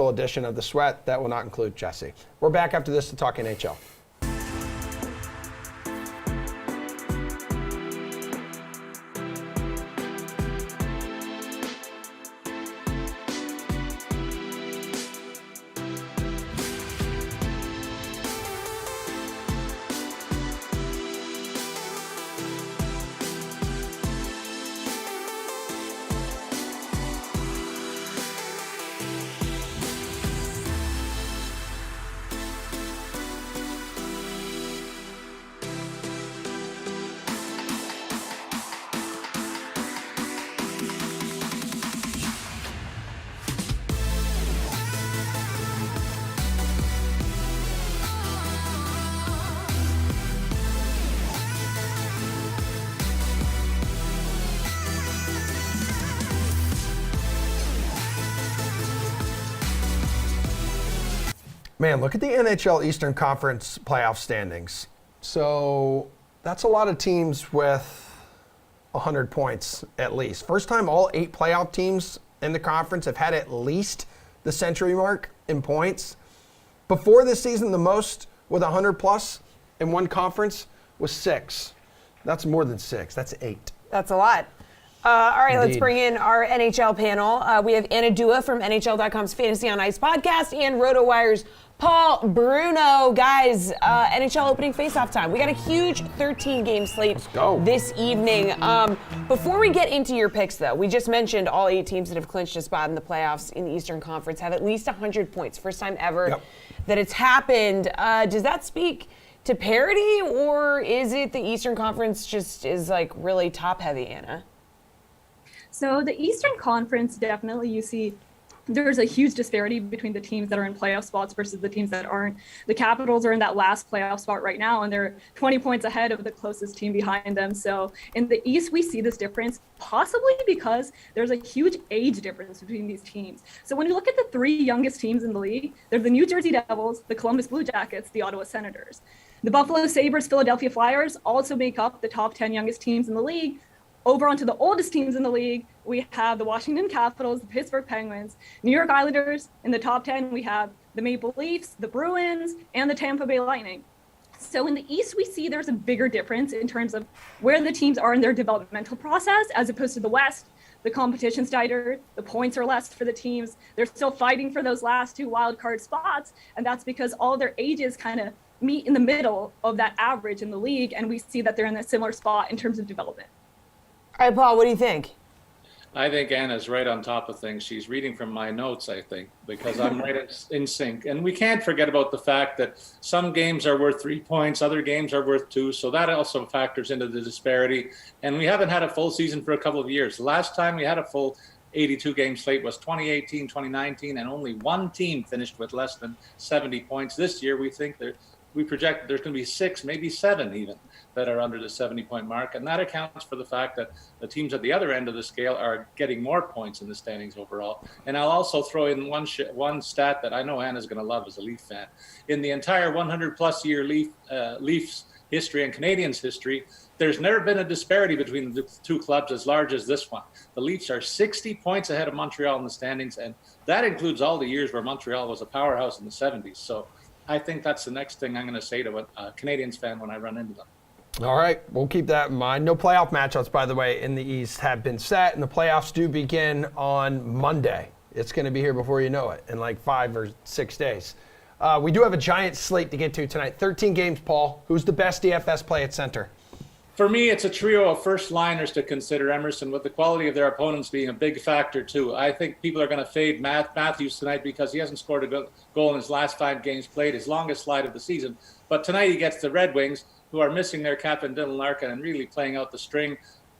edition of The Sweat. That will not include Jessie. We're back after this to talk NHL. Man, look at the NHL Eastern Conference playoff standings. So that's a lot of teams with 100 points at least. First time all 8 playoff teams in the conference have had at least the century mark in points. Before this season, the most with 100 plus in one conference was 6. That's more than 6. That's 8. That's a lot. All right, let's Indeed. bring in our NHL panel. We have Anna Dua from NHL.com's Fantasy on Ice podcast and RotoWire's Paul Bruno. Guys, NHL opening faceoff time. We got a huge 13-game slate this evening. Before we get into your picks, though, we just mentioned all 8 teams that have clinched a spot in the playoffs in the Eastern Conference have at least 100 points. First time ever that it's happened. Does that speak to parity, or is it the Eastern Conference just is like really top-heavy, Anna? So the Eastern Conference, definitely you see there's a huge disparity between the teams that are in playoff spots versus the teams that aren't. The Capitals are in that last playoff spot right now, and they're 20 points ahead of the closest team behind them. So in the East, we see this difference possibly because there's a huge age difference between these teams. So when you look at the 3 youngest teams in the league, they're the New Jersey Devils, the Columbus Blue Jackets, the Ottawa Senators. The Buffalo Sabres, Philadelphia Flyers also make up the top 10 youngest teams in the league. Over onto the oldest teams in the league, we have the Washington Capitals, the Pittsburgh Penguins, New York Islanders. In the top 10, we have the Maple Leafs, the Bruins, and the Tampa Bay Lightning. So in the East, we see there's a bigger difference in terms of where the teams are in their developmental process, as opposed to the West. The competition's tighter, the points are less for the teams. They're still fighting for those last 2 wild card spots, and that's because all their ages kind of meet in the middle of that average in the league, and we see that they're in a similar spot in terms of development. All right, Paul, what do you think? I think Anna's right on top of things. She's reading from my notes, I think, because I'm right in sync. And we can't forget about the fact that some games are worth 3 points, other games are worth 2. So that also factors into the disparity. And we haven't had a full season for a couple of years. The last time we had a full 82-game slate was 2018, 2019, and only 1 team finished with less than 70 points. This year, we project there's going to be 6, maybe 7 even, that are under the 70-point mark. And that accounts for the fact that the teams at the other end of the scale are getting more points in the standings overall. And I'll also throw in one stat that I know Anna's going to love as a Leaf fan. In the entire 100-plus year Leafs history and Canadiens history, there's never been a disparity between the 2 clubs as large as this one. The Leafs are 60 points ahead of Montreal in the standings, and that includes all the years where Montreal was a powerhouse in the 70s. So I think that's the next thing I'm going to say to a Canadiens fan when I run into them. All right, we'll keep that in mind. No playoff matchups, by the way, in the East have been set, and the playoffs do begin on Monday. It's going to be here before you know it, in like 5 or 6 days. We do have a giant slate to get to tonight. 13 games, Paul. Who's the best DFS play at center? For me, it's a trio of first-liners to consider, Emerson, with the quality of their opponents being a big factor, too. I think people are going to fade Matthews tonight because he hasn't scored a goal in his last 5 games played, his longest slide of the season. But tonight he gets the Red Wings, who are missing their captain, Dylan Larkin, and really playing out the string.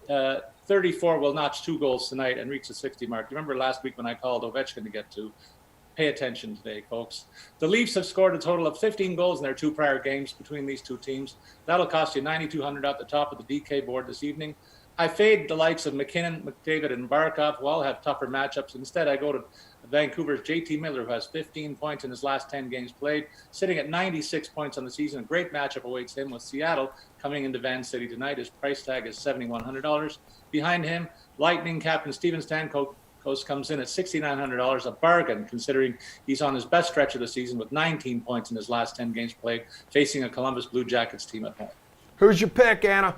34 will notch 2 goals tonight and reach the 60 mark. You remember last week when I called Ovechkin to get 2? Pay attention today, folks. The Leafs have scored a total of 15 goals in their 2 prior games between these 2 teams. That'll cost you $9,200 at the top of the DK board this evening. I fade the likes of McKinnon, McDavid, and Barkov, who all have tougher matchups. Instead, I go to Vancouver's JT Miller, who has 15 points in his last 10 games played, sitting at 96 points on the season. A great matchup awaits him with Seattle coming into Van City tonight. His price tag is $7,100. Behind him, Lightning captain Steven Stamkos comes in at $6,900, a bargain considering he's on his best stretch of the season with 19 points in his last 10 games played, facing a Columbus Blue Jackets team at home. Who's your pick, Anna?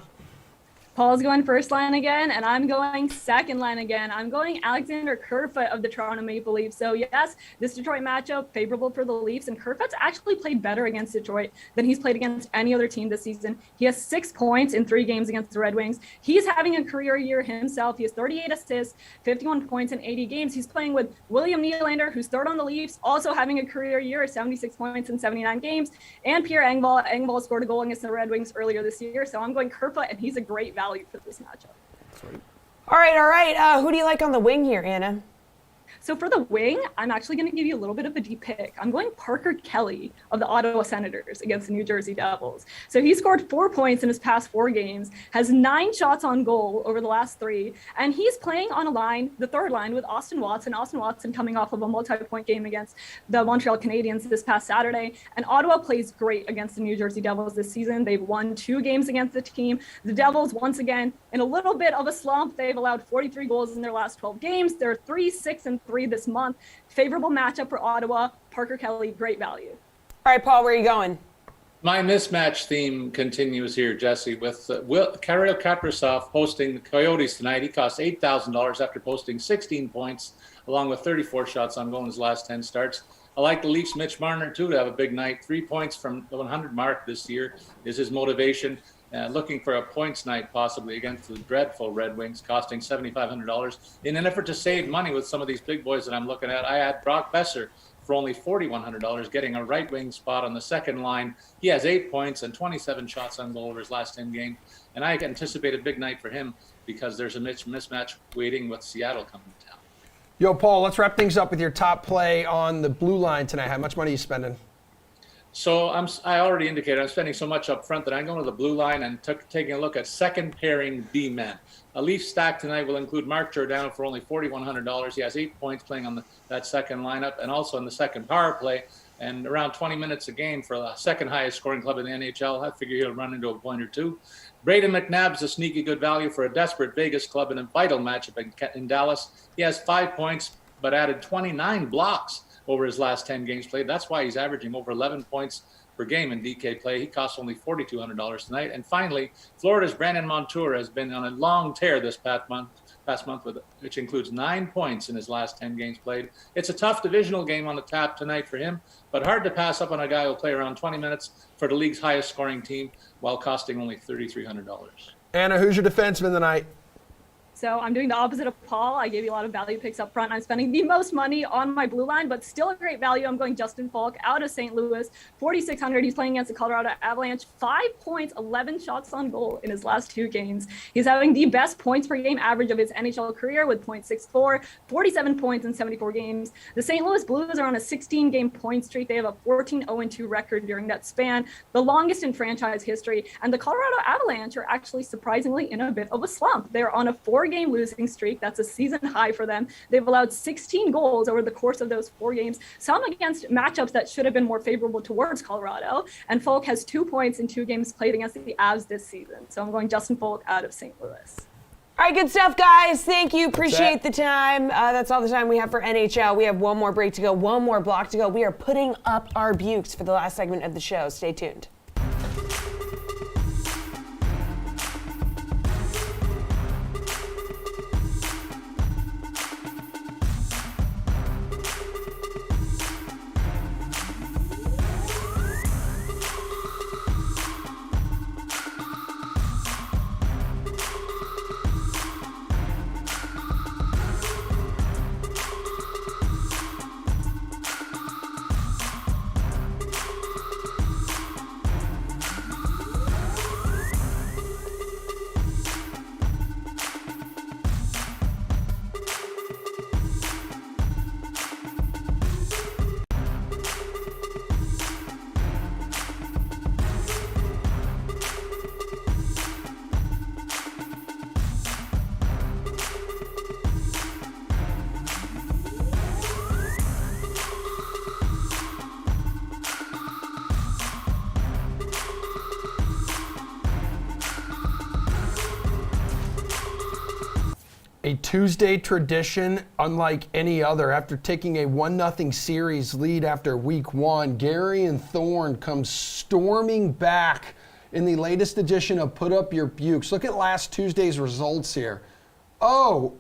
Paul's going first line again, and I'm going second line again. I'm going Alexander Kerfoot of the Toronto Maple Leafs. So yes, this Detroit matchup favorable for the Leafs, and Kerfoot's actually played better against Detroit than he's played against any other team this season. He has 6 points in 3 games against the Red Wings. He's having a career year himself. He has 38 assists, 51 points in 80 games. He's playing with William Nylander, who's third on the Leafs, also having a career year, 76 points in 79 games, and Pierre Engvall. Engvall scored a goal against the Red Wings earlier this year. So I'm going Kerfoot, and he's a great value for this matchup. All right. Who do you like on the wing here, Anna? So for the wing, I'm actually going to give you a little bit of a deep pick. I'm going Parker Kelly of the Ottawa Senators against the New Jersey Devils. So he scored 4 points in his past 4 games, has 9 shots on goal over the last 3, and he's playing on a line, the third line, with Austin Watson. Austin Watson coming off of a multi-point game against the Montreal Canadiens this past Saturday. And Ottawa plays great against the New Jersey Devils this season. They've won 2 games against the team. The Devils, once again, in a little bit of a slump. They've allowed 43 goals in their last 12 games. They're 3-6-3 this month. Favorable matchup for Ottawa. Parker Kelly, great value. All right, Paul, where are you going? My mismatch theme continues here, Jesse, with Kirill Kaprizov hosting the Coyotes tonight. He cost $8,000 after posting 16 points, along with 34 shots on goal in his last 10 starts. I like the Leafs' Mitch Marner, too, to have a big night. 3 points from the 100 mark this year is his motivation. Looking for a points night possibly against the dreadful Red Wings, costing $7,500. In an effort to save money with some of these big boys that I'm looking at, I had Brock Besser for only $4,100, getting a right wing spot on the second line. He has 8 points and 27 shots on goal over his last 10 games. And I anticipate a big night for him because there's a mismatch waiting with Seattle coming to town. Yo, Paul, let's wrap things up with your top play on the blue line tonight. How much money are you spending? So I already indicated I'm spending so much up front that I'm going to the blue line and taking a look at second pairing D-men. A Leaf stack tonight will include Mark Giordano for only $4,100. He has 8 points playing on that second lineup and also in the second power play, and around 20 minutes a game for the second highest scoring club in the NHL. I figure he'll run into a point or two. Braden McNabb's a sneaky good value for a desperate Vegas club in a vital matchup in Dallas. He has 5 points but added 29 blocks over his last 10 games played. That's why he's averaging over 11 points per game in DK play. He costs only $4,200 tonight. And finally, Florida's Brandon Montour has been on a long tear this past month, which includes 9 points in his last 10 games played. It's a tough divisional game on the tap tonight for him, but hard to pass up on a guy who'll play around 20 minutes for the league's highest scoring team while costing only $3,300. Anna, who's your defenseman tonight? So I'm doing the opposite of Paul. I gave you a lot of value picks up front. I'm spending the most money on my blue line, but still a great value. I'm going Justin Falk out of St. Louis, $4,600. He's playing against the Colorado Avalanche. 5 points, 11 shots on goal in his last 2 games. He's having the best points per game average of his NHL career with .64, 47 points in 74 games. The St. Louis Blues are on a 16-game point streak. They have a 14-0-2 record during that span, the longest in franchise history. And the Colorado Avalanche are actually surprisingly in a bit of a slump. They're on a 4-game losing streak. That's a season high for them. They've allowed 16 goals over the course of those 4 games, some against matchups that should have been more favorable towards Colorado. And Falk has 2 points in 2 games played against the Avs this season. So I'm going Justin Falk out of St. Louis. All right, good stuff, guys. Thank you. Appreciate the time. That's all the time we have for NHL. We have one more break to go, one more block to go. We are putting up our bukes for the last segment of the show. Stay tuned. A Tuesday tradition unlike any other. After taking a 1-0 series lead after week 1, Gary and Thorne come storming back in the latest edition of Put Up Your Bukes. Look at last Tuesday's results here. OMG,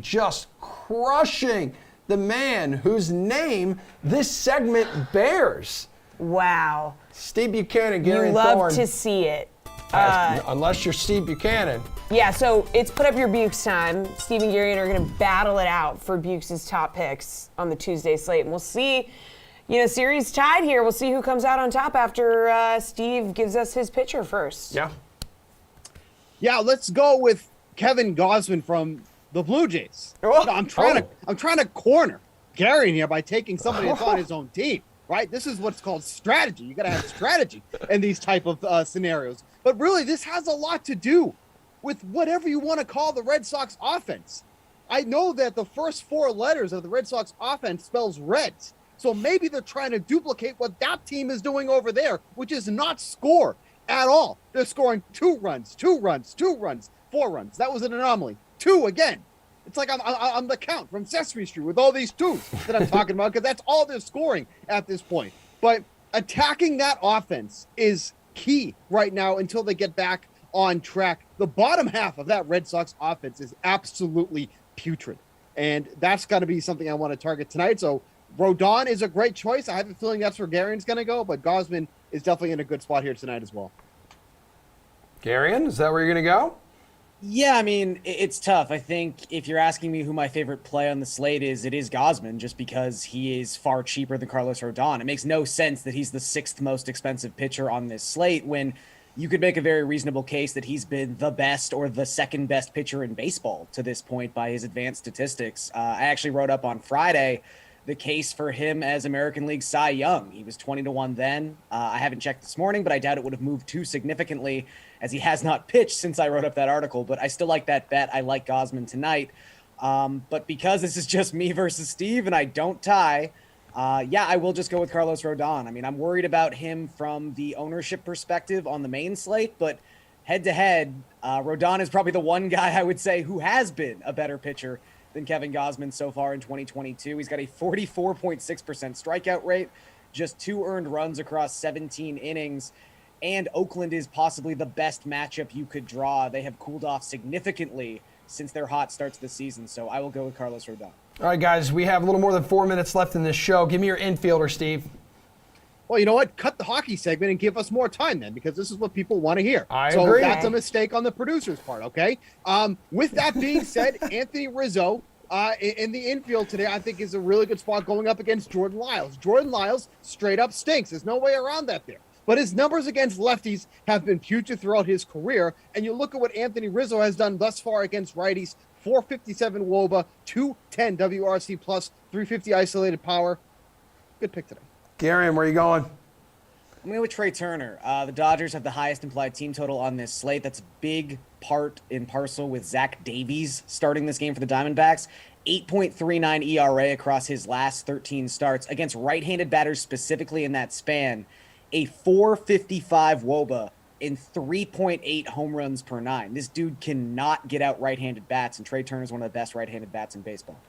just crushing the man whose name this segment bears. Wow. Steve Buchanan, Gary You Thorne. love to see it. Unless you're Steve Buchanan. Yeah, so it's Put Up Your Bukes time. Steve and Gary are going to battle it out for Bukes' top picks on the Tuesday slate. And we'll see, series tied here. We'll see who comes out on top after Steve gives us his pitcher first. Yeah. Yeah, let's go with Kevin Gausman from the Blue Jays. No, I'm trying to corner Gary in here by taking somebody that's on his own team. Right? This is what's called strategy. You got to have strategy in these type of scenarios. But really, this has a lot to do with whatever you want to call the Red Sox offense. I know that the first 4 letters of the Red Sox offense spells Reds. So maybe they're trying to duplicate what that team is doing over there, which is not score at all. They're scoring 2 runs, 2 runs, 2 runs, 4 runs. That was an anomaly. 2 again. It's like I'm the Count from Sesame Street with all these 2s that I'm talking about, because that's all they're scoring at this point. But attacking that offense is key right now until they get back on track. The bottom half of that Red Sox offense is absolutely putrid, and that's got to be something I want to target tonight. So Rodon is a great choice. I have a feeling that's where Garian's going to go, but Gausman is definitely in a good spot here tonight as well. Garian, is that where you're going to go? Yeah, I mean, it's tough. I think if you're asking me who my favorite play on the slate is, it is Gausman, just because he is far cheaper than Carlos Rodon. It makes no sense that he's the 6th most expensive pitcher on this slate when you could make a very reasonable case that he's been the best or the 2nd best pitcher in baseball to this point by his advanced statistics. I actually wrote up on Friday the case for him as American League Cy Young. He was 20-1 then. I haven't checked this morning, but I doubt it would have moved too significantly as he has not pitched since I wrote up that article. But I still like that bet. I like Gausman tonight. But because this is just me versus Steve and I don't tie, I will just go with Carlos Rodon. I mean, I'm worried about him from the ownership perspective on the main slate, but head-to-head, Rodon is probably the one guy I would say who has been a better pitcher than Kevin Gausman so far in 2022. He's got a 44.6% strikeout rate, just 2 earned runs across 17 innings, and Oakland is possibly the best matchup you could draw. They have cooled off significantly since their hot starts this season, so I will go with Carlos Rodon. All right, guys, we have a little more than 4 minutes left in this show. Give me your infielder, Steve. Well, you know what? Cut the hockey segment and give us more time then, because this is what people want to hear. I so agree. That's a mistake on the producer's part, okay? With that being said, Anthony Rizzo in the infield today, I think is a really good spot going up against Jordan Lyles. Jordan Lyles straight up stinks. There's no way around that there. But his numbers against lefties have been putrid throughout his career. And you look at what Anthony Rizzo has done thus far against righties: 457 WOBA, 210 WRC plus, 350 isolated power. Good pick today. Garian, where are you going? I'm going with Trey Turner. The Dodgers have the highest implied team total on this slate. That's a big part and parcel with Zach Davies starting this game for the Diamondbacks. 8.39 ERA across his last 13 starts against right-handed batters specifically in that span. A 455 WOBA and 3.8 home runs per 9. This dude cannot get out right-handed bats, and Trey Turner is one of the best right-handed bats in baseball.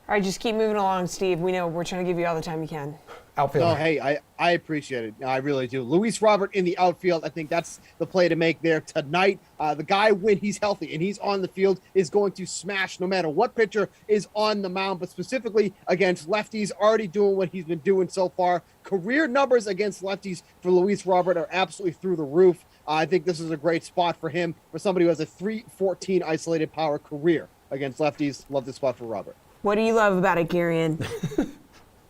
All right, just keep moving along, Steve. We know we're trying to give you all the time you can. Outfield. No, hey, I appreciate it. I really do. Luis Robert in the outfield, I think that's the play to make there tonight. The guy, when he's healthy and he's on the field, is going to smash no matter what pitcher is on the mound, but specifically against lefties, already doing what he's been doing so far. Career numbers against lefties for Luis Robert are absolutely through the roof. I think this is a great spot for him, for somebody who has a 314 isolated power career against lefties. Love this spot for Robert. What do you love about it, Garian?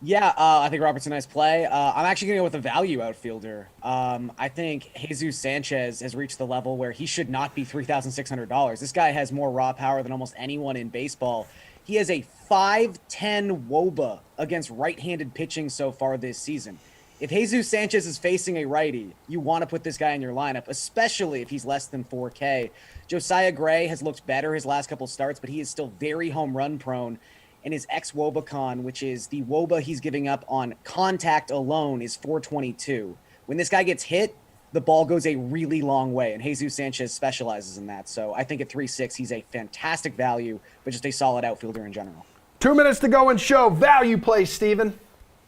I think Robert's a nice play. I'm actually going to go with a value outfielder. I think Jesus Sanchez has reached the level where he should not be $3,600. This guy has more raw power than almost anyone in baseball. He has a 5.10 WOBA against right-handed pitching so far this season. If Jesus Sanchez is facing a righty, you want to put this guy in your lineup, especially if he's less than 4K. Josiah Gray has looked better his last couple starts, but he is still very home run prone. And his ex-WOBAcon, which is the WOBA he's giving up on contact alone, is 422. When this guy gets hit, the ball goes a really long way, and Jesus Sanchez specializes in that. So I think at 3.6, he's a fantastic value, but just a solid outfielder in general. 2 minutes to go in show. Value play, Steven.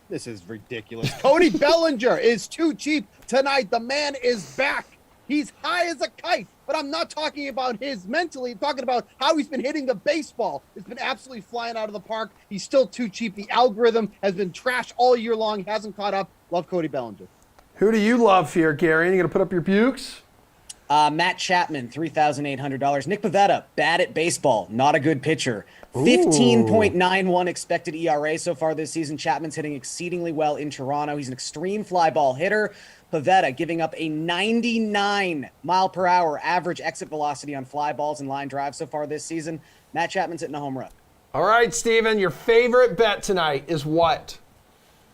This is ridiculous. Cody Bellinger is too cheap tonight. The man is back. He's high as a kite, but I'm not talking about his mentally. I'm talking about how he's been hitting the baseball. It's been absolutely flying out of the park. He's still too cheap. The algorithm has been trash all year long. Hasn't caught up. Love Cody Bellinger. Who do you love here, Gary? You going to put up your pukes? Matt Chapman, $3,800. Nick Pivetta, bad at baseball, not a good pitcher. 15.91 expected ERA so far this season. Chapman's hitting exceedingly well in Toronto. He's an extreme fly ball hitter. Pivetta giving up a 99 mile per hour average exit velocity on fly balls and line drives so far this season. Matt Chapman's hitting a home run. All right, Steven, your favorite bet tonight is what?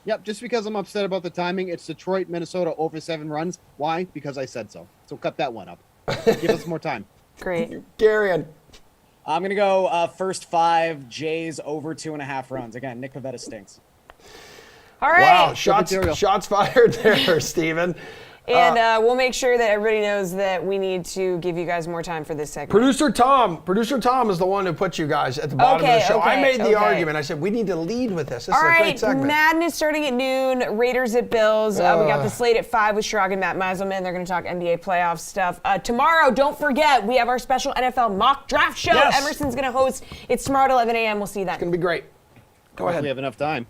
Yep, just because I'm upset about the timing, it's Detroit, Minnesota over 7 runs. Why? Because I said so. So cut that one up. Give us more time. Great. Garian. I'm going to go first 5 Jays over 2.5 runs. Again, Nick Pivetta stinks. All right. Wow, shots fired there, Steven. And we'll make sure that everybody knows that we need to give you guys more time for this segment. Producer Tom is the one who put you guys at the bottom of the show. I made the argument. I said, we need to lead with this. This is a great segment. Madness starting at noon. Raiders at Bills. We got the slate at 5 with Shrug and Matt Meiselman. They're going to talk NBA playoff stuff. Tomorrow, don't forget, we have our special NFL mock draft show. Yes. Emerson's going to host. It's tomorrow at 11 a.m. We'll see you then. It's going to be great. Go ahead. We have enough time.